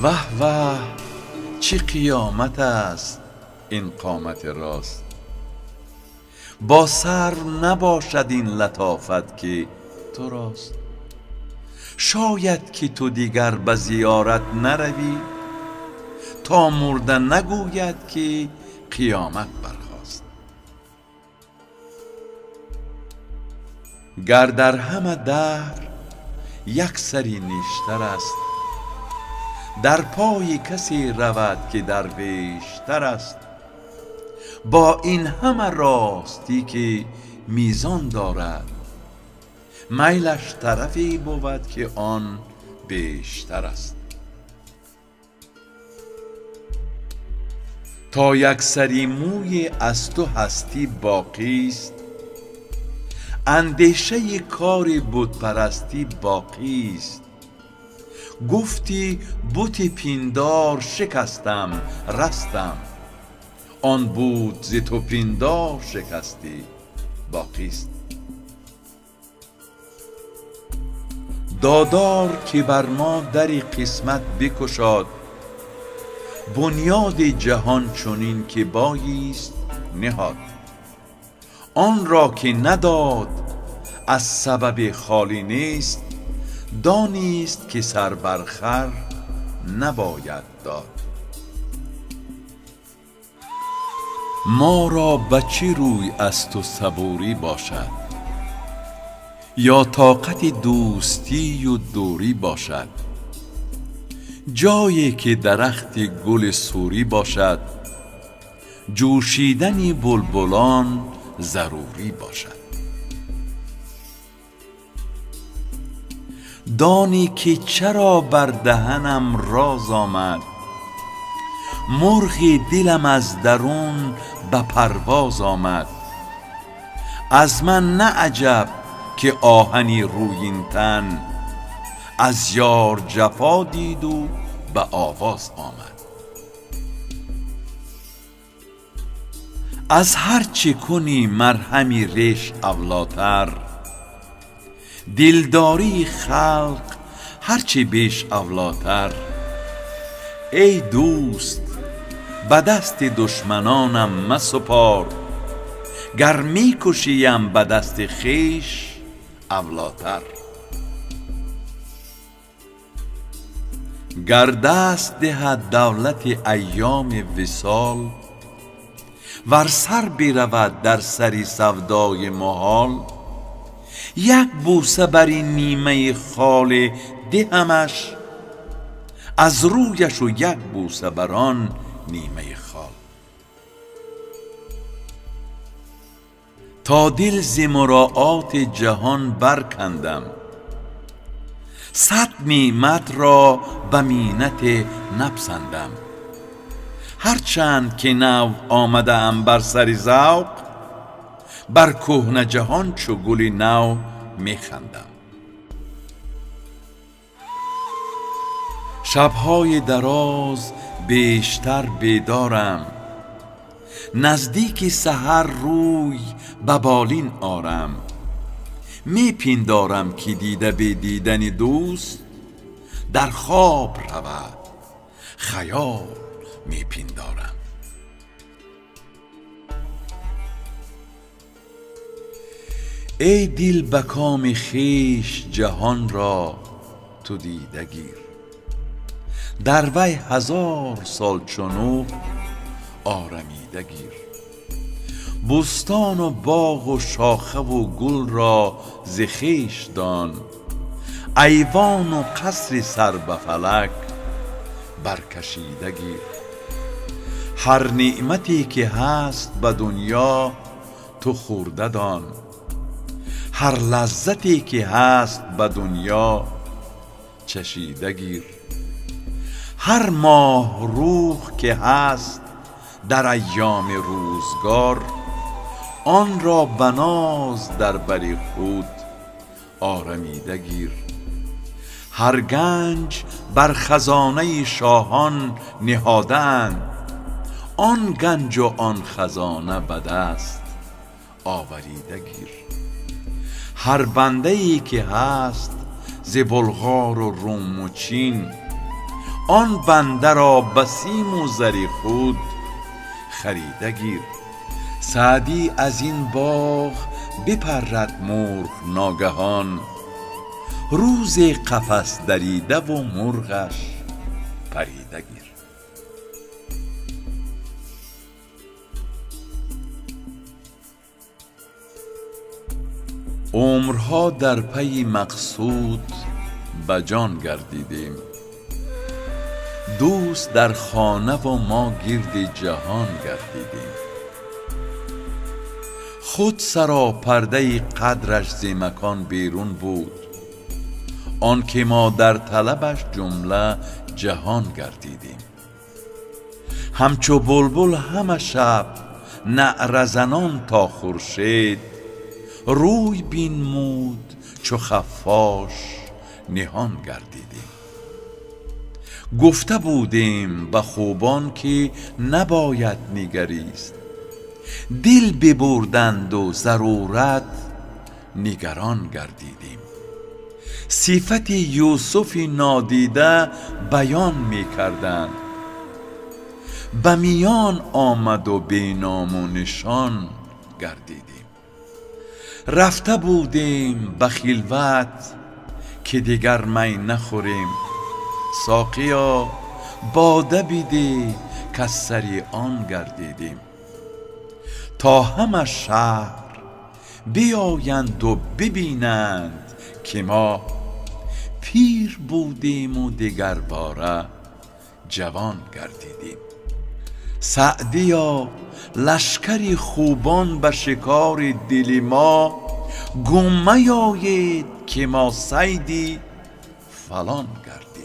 وه وه چه قیامت است این قامت راست. با سرو نباشد این لطافت که تو راست. شاید که تو دیگر به زیارت نروی، تا مرده نگوید که قیامت برخاست. گر در همه دهر یک سری نیشتر است، در پای کسی رود که درویشتر است. با این همه راستی که میزان دارد، میلش طرفی بود که آن بیشتر است. تا یک سری موی از تو هستی باقی است، اندیشه کار بت پرستی باقی است. گفتی بت پیندار شکستم رستم، آن بت ز تو پیندار شکستی باقی است. دادار که بر ما دری قسمت بگشاد، بنیاد جهان چنین که بایست نهاد. آن را که نداد از سبب خالی نیست، دانیست که سر بر خر نباید داد. ما را به چه روی از تو صبوری باشد، یا طاقت دوستی و دوری باشد. جایی که درخت گل سوری باشد، جوشیدن بلبلان ضروری باشد. دانی که چرا بر دهنم راز آمد، مرغ دلم از درون به پرواز آمد. از من نه عجب که آهنی رویین تن، از یار جفا دید و به آواز آمد. از هر چه کنی مرهمی ریش اولاتر، دلداری خلق هرچه بیش اولاتر. ای دوست به دست دشمنانم مسپار، گر می کشیم به دست خویش اولاتر. گر دست دهد دولت ایام وصال، ور سر برود در سری سودای محال. یک بوسه بر این نیمه خال دهمش، از رویش و یک بوسه بر آن نیمه خال. تا دل ز مراعات جهان برکندم، صد نعمت را به مینت نپسندم. هرچند که نو آمده ام بر سر ذوق، بر کهنه جهان چو گل نو میخندم. شبهای دراز بیشتر بیدارم، نزدیک سحر روی به بالین آرم. می پندارم که دیده به دیدن دوست، در خواب رود خیال می پندارم. ای دل به کام خویش جهان را تو دیده گیر، در وی 1000 سال چنو آرمیده گیر. بستان و باغ و شاخه و گل را ز خویش دان، ایوان و قصر سر به فلک برکشیده گیر. هر نعمتی که هست به دنیا تو خورده دان، هر لذتی که هست به دنیا چشیده گیر. هر ماه روح که هست در ایام روزگار، آن را به ناز در بر خود آرمیده گیر. هر گنج بر خزانه شاهان نهادند، آن گنج و آن خزانه به دست آوریده گیر. هر بنده ای که هست ز بلغار و روم و چین، آن بنده را بسیم و زری خود خریده گیر. سعدی از این باغ بپرد مرغ ناگهان، روز قفس دریده و مرغش پریده گیر. عمرها در پی مقصود به جان گردیدیم، دوست در خانه و ما گرد جهان گردیدیم. خود سرا پرده قدرش ز مکان بیرون بود، آن که ما در طلبش جمله جهان گردیدیم. همچو بلبل همه شب نعره زنان تا خورشید، روی بنمود چو خفاش نهان گردیدیم. گفته بودیم به خوبان که نباید نگریست، دل ببردند و ضرورت نگران گردیدیم. صفت یوسف نادیده بیان می کردند، به میان آمد و بی نام و نشان گردیدیم. رفته بودیم به خلوت که دیگر می نخوریم، ساقیا باده بیده که سری آن گردیدیم. تا همه شهر بیایند و ببینند که ما پیر بودیم و دیگر باره جوان گردیدیم. سعدیا لشکر خوبان به شکار دل ما، گم میاید که ما صیدی فلان گردیدیم.